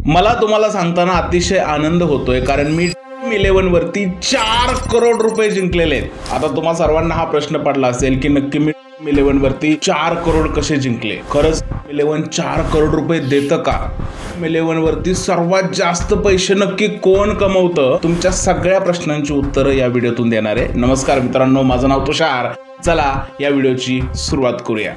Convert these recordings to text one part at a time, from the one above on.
मला तुम्हाला सांगताना अतिशय आनंद होतोय, कारण मी ड्रीम11 वरती 4 करोड रुपये जिंकलेले आहेत। आता तुम्हा सर्वांना हा प्रश्न पडला असेल की नक्की मी ड्रीम11 वरती 4 करोड कसे जिंकले। खरंच ड्रीम11 4 करोड रुपये देतं का? ड्रीम11 वरती सर्वात जास्त पैसे नक्की कोण कमवतं? तुमच्या सगळ्या प्रश्नांची उत्तरं या व्हिडिओतून देणार आहे। नमस्कार मित्रांनो, माझं नाव तुषार। चला या व्हिडिओची सुरुवात करूया।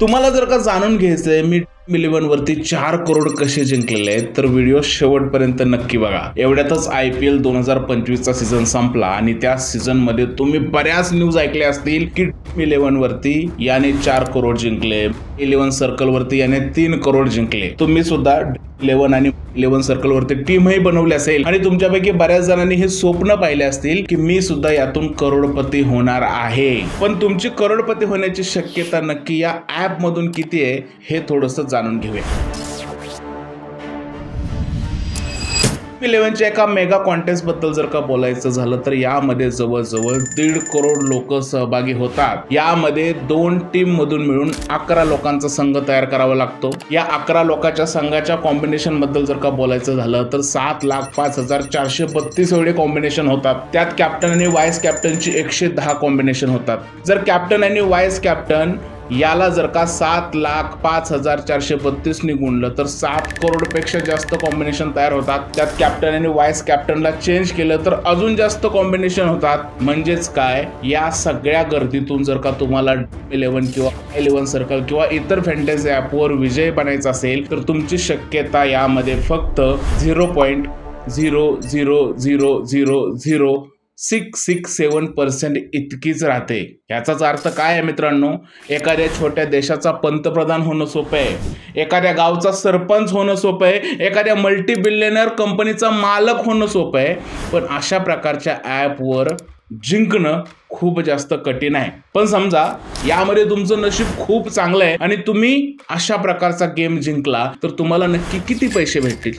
तुम्हाला जर का जाणून घ्यायचंय मी ड्रीम11 वरती 4 करोड कसे जिंकलेले आहेत, तर व्हिडिओ शेवटपर्यंत नक्की बघा। एवढ्यातच IPL 2025चा सीझन संपला आणि त्या सीझन मध्ये तुम्ही बऱ्याच न्यूज ऐकल्या असतील की ड्रीम11 वरती याने 4 करोड जिंकले, 11 सर्कल वरती याने 3 करोड जिंकले। तुम्ही सुद्धा ड्रीम11 आणि 11 सर्कल वरती टीमही बनवली असेल आणि तुमच्यापैकी बऱ्याच जणांनी हे स्वप्न पाहिले असतील की मी सुद्धा यातून करोडपती होणार आहे। पण तुमची करोडपती होण्याची शक्यता नक्की या ऍप मधून किती आहे हे थोडंसं जाणून घेऊया। ड्रीम11च्या एका मेगा कॉन्टेस्ट बद्दल जर का बोलायचं झालं तर यामध्ये जवळजवळ 1.5 करोड लोक सहभागी होतात। यामध्ये 2 टीम मधून मिळून 11 लोकांचा संघ तयार करावा लागतो। या 11 लोकांच्या संघाच्या कॉम्बिनेशन बद्दल जर का बोलायचं झालं तर 7,05,432 एवढे कॉम्बिनेशन होतात। त्यात कॅप्टन आणि व्हाईस कॅप्टनची 110 कॉम्बिनेशन होतात। जर कॅप्टन आणि व्हाईस कॅप्टन याला जर का 7,05,432 ने गुणलं तर 7 करोड पेक्षा जास्त कॉम्बिनेशन तयार होतात। त्यात कॅप्टन आणि व्हाईस कॅप्टनला चेंज केलं तर अजून जास्त कॉम्बिनेशन होतात। म्हणजेच काय, या सगळ्या गर्दीतून जर का तुम्हाला ड्रीम11 किंवा 11 सर्कल किंवा इतर फॅन्टेसी ॲपवर विजय बनायचा असेल तर तुमची शक्यता यामध्ये फक्त 0.0000667% इतकीच राहते। याचाच अर्थ काय आहे मित्रांनो, एखाद्या छोट्या देशाचा पंतप्रधान होणं सोपं आहे, एखाद्या गावचा सरपंच होणं सोपं आहे, एखाद्या मल्टी बिलियनर कंपनीचा मालक होणं सोपं आहे, पण अशा प्रकारच्या ॲपवर जिंकणं खूप जास्त कठीण आहे। पण समजा यामध्ये तुमचं नशीब खूप चांगलं आहे आणि तुम्ही अशा प्रकारचा गेम जिंकला तर तुम्हाला नक्की किती पैसे भेटतील?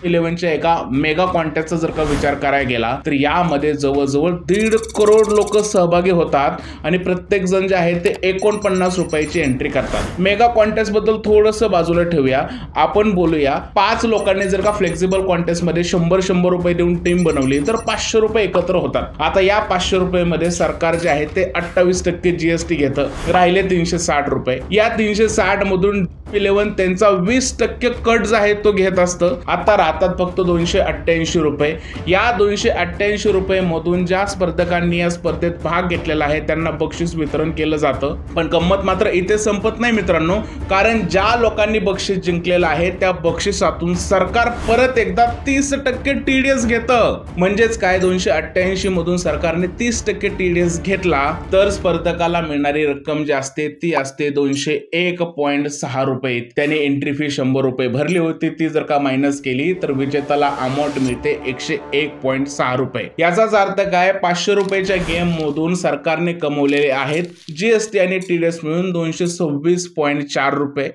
ड्रीम11च्या एका मेगा कॉन्टेस्टचा जर का विचार करायला गेला तर यामध्ये जवळजवळ 1.5 करोड लोक सहभागी होतात आणि प्रत्येक जण जे आहे ते 49 रुपयाची एंट्री करतात। मेगा कॉन्टेस्ट बद्दल थोडंसं बाजूला ठेवूया, आपण बोलूया 5 लोकांनी जर का फ्लेक्सिबल कॉन्टेस्ट मध्ये 100 रुपये देऊन टीम बनवली तर 500 रुपये एकत्र होतात। आता या 500 रुपये मध्ये सरकार जे आहे ते 28% GST घेतं, राहिले 360 रुपये। या 360 मधून ड्रीम11 त्यांचा 20% कट जो आहे तो घेत असतं। आता राहतात फक्त 288 रुपये। या 288 रुपये मधून ज्या स्पर्धकांनी या स्पर्धेत भाग घेतलेला आहे त्यांना बक्षीस वितरण केलं जातं। पण गंमत मात्र इथे संपत नाही मित्रांनो, कारण ज्या लोकांनी बक्षीस जिंकलेलं आहे त्या बक्षिसातून सरकार परत एकदा 30% TDS घेतं। म्हणजेच काय, 288 मधून सरकारने 30% TDS घेतला तर स्पर्धकाला मिळणारी रक्कम जी असते ती असते 201.6 रुपये। त्याने एंट्री फी 100 रुपये भरली होती, ती जर का मायनस केली तर विजेत्याला अमाऊंट मिळते 101.6 रुपये। याचाच अर्थ काय, 500 रुपयाच्या गेम मधून सरकारने कमवलेले आहेत GST आणि TDS मिळून 226.4 रुपये।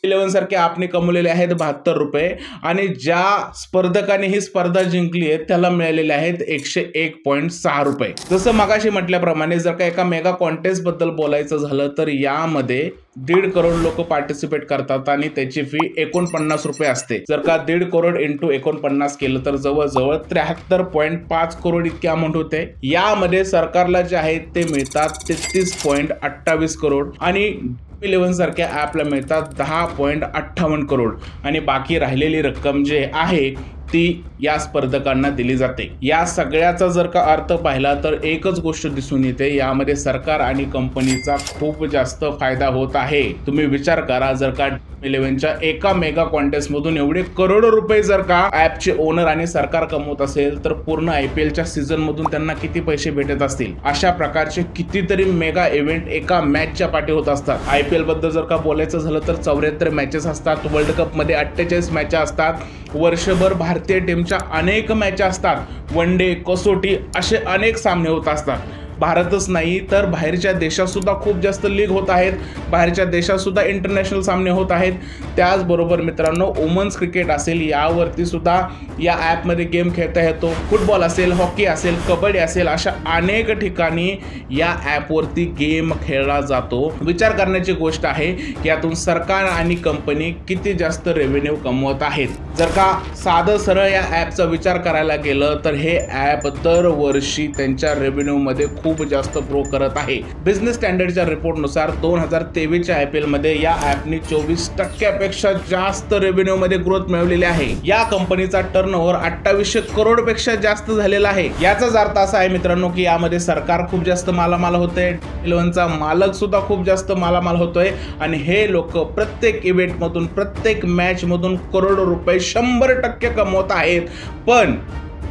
ड्रीम11 सारखे आपने कमवलेले आहेत 72 रुपये आणि ज्या स्पर्धकाने ही स्पर्धा जिंकली आहे त्याला मिळालेले आहेत 101.6 रुपये। जसं मगाशी म्हटल्याप्रमाणे जर का एका मेगा कॉन्टेस्ट बद्दल बोलायचं झालं तर यामध्ये 1.5 करोड लोक पार्टिसिपेट करतात आणि त्याची फी 49 रुपये असते। जर का 1.5 करोड इंटू 49 केलं तर जवळजवळ 73.5 करोड इतकी अमाऊंट होते। यामध्ये सरकारला जे आहे ते मिळतात 33.28 करोड आणि ड्रीम11 सारख्या ॲपला मिळतात 10.58 करोड आणि बाकी राहिलेली रक्कम जे आहे ती या स्पर्धकांना दिली जाते। या सगळ्याचा जर का अर्थ पाहिला तर एकच गोष्ट दिसून येते, यामध्ये सरकार आणि कंपनीचा खूप जास्त फायदा होत आहे। तुम्ही विचार करा, जर का ड्रीम11च्या एका मेगा कॉन्टेस्ट मधून एवढे करोडो रुपये जर का ॲपचे ओनर आणि सरकार कमवत असेल तर पूर्ण IPLच्या सीझन मधून त्यांना किती पैसे भेटत असतील? अशा प्रकारचे कितीतरी मेगा इव्हेंट एका मॅचच्या पाठी होत असतात। IPL बद्दल जर का बोलायचं झालं तर 74 मॅचेस असतात, वर्ल्ड कप मध्ये 48 मॅच असतात, वर्षभर भारतीय टीमच्या अनेक मॅच असतात, वन डे, कसोटी असे अनेक सामने होत असतात। भारतच नाही तर बाहेरच्या देशात सुद्धा खूप जास्त लीग होत आहेत, बाहेरच्या देशात सुद्धा इंटरनॅशनल सामने होत आहेत. त्याचबरोबर मित्रांनो वुमन्स क्रिकेट असेल यावरती सुद्धा या ॲपमध्ये गेम खेळता येतो. फुटबॉल असेल, हॉकी असेल, कबड्डी असेल, अशा अनेक ठिकाणी या ॲपवरती गेम खेळला जातो. विचार करण्याची गोष्ट आहे की यातून सरकार आणि कंपनी किती जास्त रेव्हेन्यू कमवत आहेत. जर का साधं सरळ या ॲपचा विचार करायला गेलं तर हे ॲप दरवर्षी त्यांच्या रेव्हेन्यूमध्ये खूप जास्त ग्रो करत आहे. बिझनेस स्टँडर्डच्या रिपोर्टनुसार 2023च्या IPL मध्ये या ॲपने 24% जास्त रेव्हेन्यूमध्ये ग्रोथ मिळवलेली आहे. या कंपनीचा टर्नओव्हर 2800 करोडपेक्षा जास्त झालेला आहे. याचाच अर्थ असा आहे मित्रांनो की यामध्ये सरकार खूप जास्त मालामाल होते, ड्रीम11चा मालक सुद्धा खूप जास्त मालामाल होतोय आणि हे लोक प्रत्येक इव्हेंटमधून, प्रत्येक मॅचमधून करोडो रुपये 100% कमवत आहेत. पण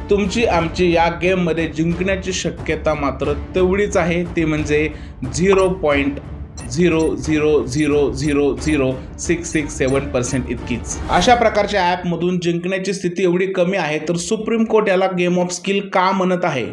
तुमची आमची या गेममध्ये जिंकण्याची शक्यता मात्र तेवढीच आहे, ती म्हणजे 0.0000667% इतकीच. अशा प्रकारच्या ॲपमधून जिंकण्याची स्थिती एवढी कमी आहे तर सुप्रीम कोर्ट याला गेम ऑफ स्किल का म्हणत आहे?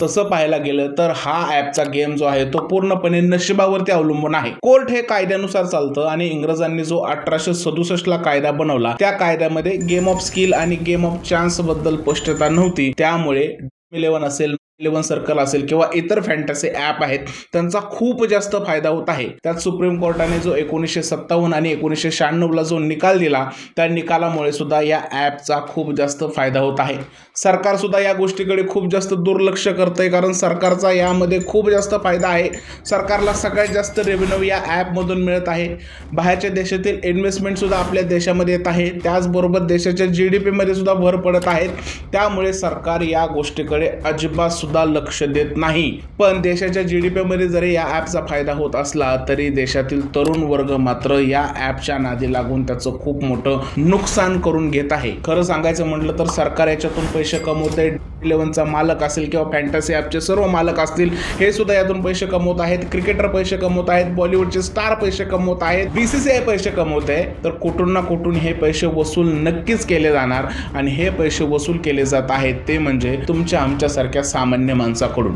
तसं पाहायला गेलं तर हा ॲपचा गेम जो आहे तो पूर्णपणे नशिबावरती अवलंबून आहे. कोर्ट हे कायद्यानुसार चालतं आणि इंग्रजांनी जो 1867 ला कायदा बनवला त्या कायद्यामध्ये गेम ऑफ स्किल आणि गेम ऑफ चान्स बद्दल स्पष्टता नव्हती. त्यामुळे ड्रीम11 असेल, 11 सर्कल असेल किंवा इतर फॅन्टसी ॲप आहेत त्यांचा खूप जास्त फायदा होत आहे. त्यात सुप्रीम कोर्टाने जो 1957 आणि 1996 ला जो निकाल दिला त्या निकालामुळे सुद्धा या ॲपचा खूप जास्त फायदा होत आहे. सरकार सुद्धा या गोष्टीकडे खूप जास्त दुर्लक्ष करतंय कारण सरकारचा यामध्ये खूप जास्त फायदा आहे. सरकारला सगळ्यात जास्त रेव्हेन्यू या ॲपमधून मिळत आहे. बाहेरच्या देशातील इन्व्हेस्टमेंट सुद्धा आपल्या देशामध्ये येत आहे. त्याचबरोबर देशाच्या GDP मध्ये सुद्धा भर पडत आहेत. त्यामुळे सरकार या गोष्टीकडे अजिबात सुद्धा लक्ष देत नाही. पण देशाच्या GDP मध्ये जरी या ॲपचा फायदा होत असला तरी देशातील तरुण वर्ग मात्र या ॲपच्या नादी लागून त्याचं खूप मोठं नुकसान करून घेत आहे. खरं सांगायचं म्हटलं तर सरकार याच्यातून पैसे कमवते. ड्रीम11चा मालक असेल किंवा फॅन्टसी ॲपचे सर्व मालक असतील हे सुद्धा यातून पैसे कमवत आहेत. क्रिकेटर पैसे कमवत आहेत, बॉलिवूडचे स्टार पैसे कमवत आहेत, BCCI पैसे कमवत आहे. तर कुठून ना कुठून हे पैसे वसूल नक्कीच केले जाणार आणि हे पैसे वसूल केले जात आहेत ते म्हणजे तुमच्या आमच्यासारख्या सामान्य माणसाकडून.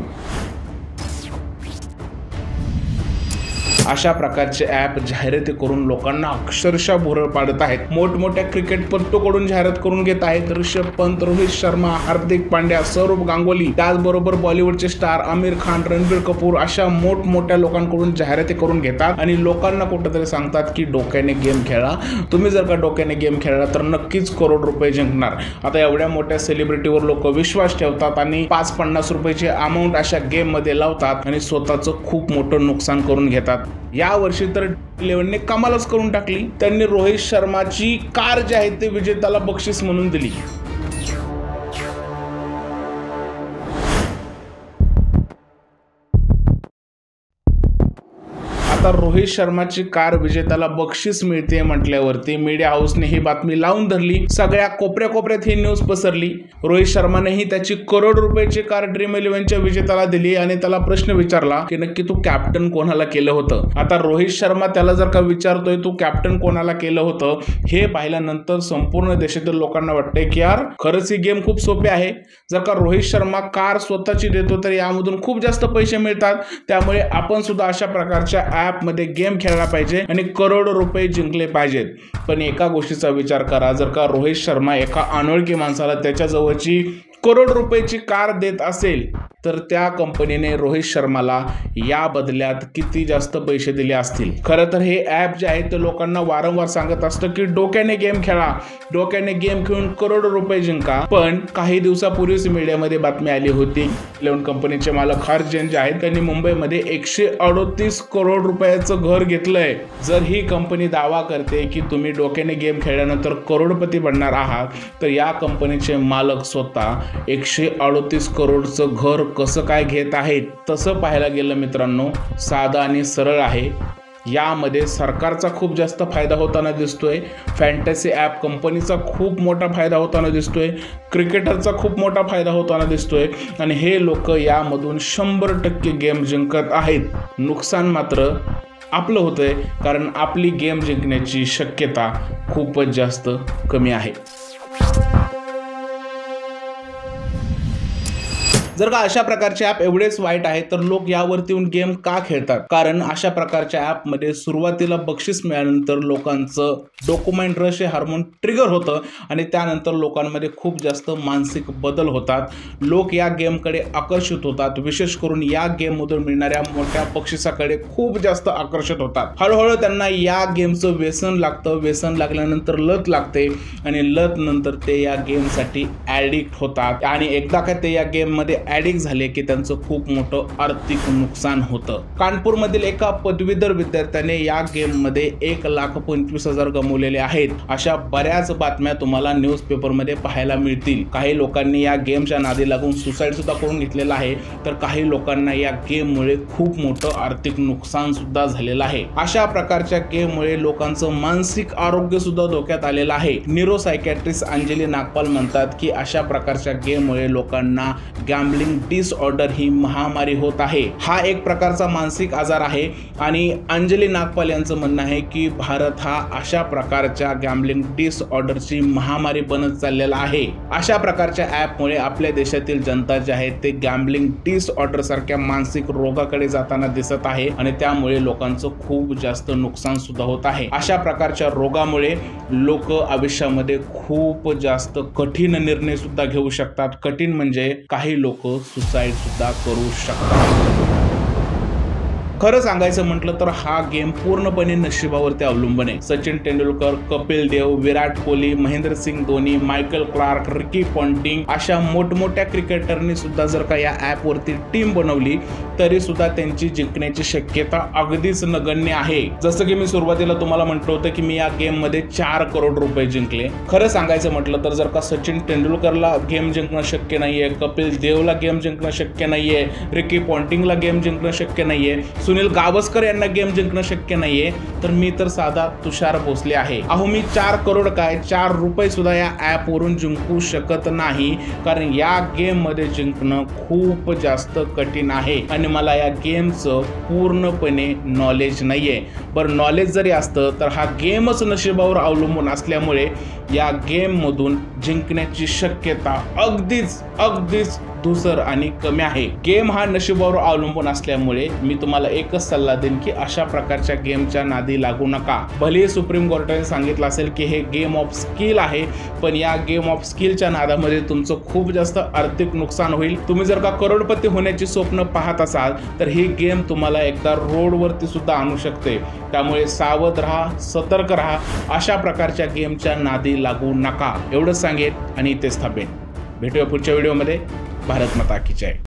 अशा प्रकारचे ॲप जाहिराती करून लोकांना अक्षरशः भुरळ पाडत आहेत. मोठमोठ्या क्रिकेटपटूकडून जाहिरात करून घेत आहेत. ऋषभ पंत, रोहित शर्मा, हार्दिक पांड्या, सौरभ गांगुली, त्याचबरोबर बॉलिवूडचे स्टार आमिर खान, रणबीर कपूर अशा मोठमोठ्या लोकांकडून जाहिराती करून घेतात आणि लोकांना कुठेतरी सांगतात की डोक्याने गेम खेळा. तुम्ही जर का डोक्याने गेम खेळला तर नक्कीच करोड रुपये जिंकणार. आता एवढ्या मोठ्या सेलिब्रिटीवर लोक विश्वास ठेवतात आणि 5-50 रुपयाची अमाऊंट अशा गेममध्ये लावतात आणि स्वतःचं खूप मोठं नुकसान करून घेतात. या वर्षी तर ड्रीम11ने कमालच करून टाकली. त्यांनी रोहित शर्माची कार जी आहे ते विजेत्याला बक्षीस म्हणून दिली. आता रोहित शर्माची कार विजेत्याला बक्षीस मिळते म्हटल्यावरती मीडिया हाऊसने ही बातमी लावून धरली. सगळ्या कोपऱ्यात ही न्यूज पसरली. रोहित शर्मानेही त्याची करोड रुपयाची कार ड्रीम11च्या विजेत्याला दिली आणि त्याला प्रश्न विचारला की नक्की तू कॅप्टन कोणाला केलं होतं. आता रोहित शर्मा त्याला जर का विचारतोय तू कॅप्टन कोणाला केलं होतं हे पाहिल्यानंतर संपूर्ण देशातील लोकांना वाटतंय की यार खरंच ही गेम खूप सोपी आहे. जर का रोहित शर्मा कार स्वतःची देतो तर यामधून खूप जास्त पैसे मिळतात. त्यामुळे आपण सुद्धा अशा प्रकारच्या ॲपमध्ये गेम खेळला पाहिजे आणि करोडो रुपये जिंकले पाहिजेत. पण एका गोष्टीचा विचार करा, जर का रोहित शर्मा एका अनोळखी माणसाला त्याच्याजवळची करोड रुपयाची कार देत असेल तर त्या कंपनीने रोहित शर्माला या बदल्यात किती जास्त पैसे दिले असतील. खरं तर हे ॲप जे आहे ते लोकांना वारंवार सांगत असतं की डोक्याने गेम खेळा, डोक्याने गेम खेळून करोडो रुपये जिंका. पण काही दिवसापूर्वीच मीडियामध्ये बातमी आली होती 11 कंपनीचे मालक हर्ष जैन जे आहेत त्यांनी मुंबईमध्ये 138 करोड रुपयाचं घर घेतलंय. जर ही कंपनी दावा करते की तुम्ही डोक्याने गेम खेळल्यानंतर करोडपती बनणार आहात तर या कंपनीचे मालक स्वतः 138 करोडचं घर कसं काय घेत आहेत? तसं पाहायला गेलं मित्रांनो साधं आणि सरळ आहे. यामध्ये सरकारचा खूप जास्त फायदा होताना दिसतोय, फॅन्टसी ॲप कंपनीचा खूप मोठा फायदा होताना दिसतोय, क्रिकेटरचा खूप मोठा फायदा होताना दिसतोय आणि हे लोक यामधून 100% गेम जिंकत आहेत. नुकसान मात्र आपलं होतंय कारण आपली गेम जिंकण्याची शक्यता खूपच जास्त कमी आहे. जर का अशा प्रकारचे ऍप एवढेच वाईट आहेत तर लोक यावरती येऊन गेम का खेळतात? कारण अशा प्रकारच्या ऍप मध्ये सुरुवातीला बक्षीस मिळाल्यानंतर लोकांचं डोपामाइन रश हे हार्मोन ट्रिगर होतं आणि त्यानंतर लोकांमध्ये खूप जास्त मानसिक बदल होतात. लोक या गेमकडे आकर्षित होतात. विशेष करून या गेम मधून मिळणाऱ्या मोठ्या बक्षिसाकडे खूप जास्त आकर्षित होतात. हळूहळू त्यांना या गेमचं व्यसन लागतं. व्यसन लागल्यानंतर लत लागते आणि लत नंतर ते या गेमसाठी ॲडिक्ट होतात आणि एकदा का ते या गेम मध्ये ॲडिक्ट झाले की त्यांचं खूप मोठं आर्थिक नुकसान होतं. कानपूरमधील एका पदवीधर विद्यार्थ्याने या गेम मध्ये 1,25,000 गमावलेले आहेत. अशा बऱ्याच बातम्या तुम्हाला न्यूज पेपर मध्ये पाहायला मिळतील. काही लोकांनी या गेमच्या नादी लागून सुसाईड सुद्धा करून घेतलेला आहे, तर काही लोकांना या गेम मुळे खूप मोठं आर्थिक नुकसान सुद्धा झालेलं आहे. अशा प्रकारच्या गेम मुळे लोकांचं मानसिक आरोग्य सुद्धा धोक्यात आलेलं आहे. न्यूरोसायकॅट्रिस्ट अंजली नागपाल म्हणतात की अशा प्रकारच्या गेम मुळे लोकांना गॅम्बलिंग डिसऑर्डर ही महामारी होत आहे. हा एक प्रकारचा मानसिक आजार आहे आणि अंजली नागपाल यांचं म्हणणं आहे की भारत हा अशा प्रकारच्या गॅम्बलिंग डिसऑर्डरची महामारी बनत चाललेला आहे. अशा प्रकारच्या ऍप मुळे आपल्या देशातील जनता जी आहे ते गॅम्बलिंग डिसऑर्डर सारख्या मानसिक रोगाकडे जाताना दिसत आहे आणि त्यामुळे लोकांचं खूप जास्त नुकसान सुद्धा होत आहे. अशा प्रकारच्या रोगामुळे लोक आयुष्यामध्ये खूप जास्त कठीण निर्णय सुद्धा घेऊ शकतात. कठीण म्हणजे काही लोक सुसाईड सुद्धा करू शकतात. खरं सांगायचं म्हटलं तर हा गेम पूर्णपणे नशिबावरती अवलंबून आहे. Sachin Tendulkar, Kapil Dev, Virat Kohli, Mahendrasingh Dhoni, Michael Clarke, Ricky Ponting अशा मोठमोठ्या क्रिकेटरनी सुद्धा जर का या ऍप वरती टीम बनवली तरी सुद्धा त्यांची जिंकण्याची शक्यता अगदीच नगण्य आहे. जसं की मी सुरुवातीला तुम्हाला म्हटलं होतं की मी या गेम मध्ये 4 करोड रुपये जिंकले. खरं सांगायचं म्हटलं तर जर का सचिन तेंडुलकरला गेम जिंकणं शक्य नाहीये, कपिल देवला गेम जिंकणं शक्य नाहीये, रिकी पॉन्टिंगला गेम जिंकणं शक्य नाहीये, सुनील गावस्कर यांना गेम जिंकणं शक्य नाहीये, तर मी तर साधा तुषार भोसले आहे. अहो मी 4 करोड काय 4 रुपये सुद्धा या ऍप वरून जिंकू शकत नाही, कारण या गेम मध्ये जिंकणं खूप जास्त कठीण आहे आणि मला या गेमचं पूर्णपणे नॉलेज नाहीये. बरं नॉलेज जरी असतं तर हा गेमच नशिबावर अवलंबून असल्यामुळे या गेम मधून जिंकण्याची शक्यता अगदीच धूसर आणि कमी आहे. गेम हा नशिबावर अवलंबून असल्यामुळे मी तुम्हाला एकच सल्ला देईन की अशा प्रकारच्या गेमच्या नादी लागू नका. भले सुप्रीम कोर्टाने सांगितलं असेल की हे गेम ऑफ स्किल आहे, पण या गेम ऑफ स्किलच्या नादामध्ये तुमचं खूप जास्त आर्थिक नुकसान होईल. तुम्ही जर का करोडपती होण्याची स्वप्न पाहत असाल तर ही गेम तुम्हाला एकदा रोडवरती सुद्धा आणू शकते. त्यामुळे सावध राहा, सतर्क राहा. अशा प्रकारच्या गेमच्या नादी लागू नका एवढंच सांगेन आणि इथेच थांबेन. भेटूया पुढच्या व्हिडिओमध्ये. भारत माता की जय.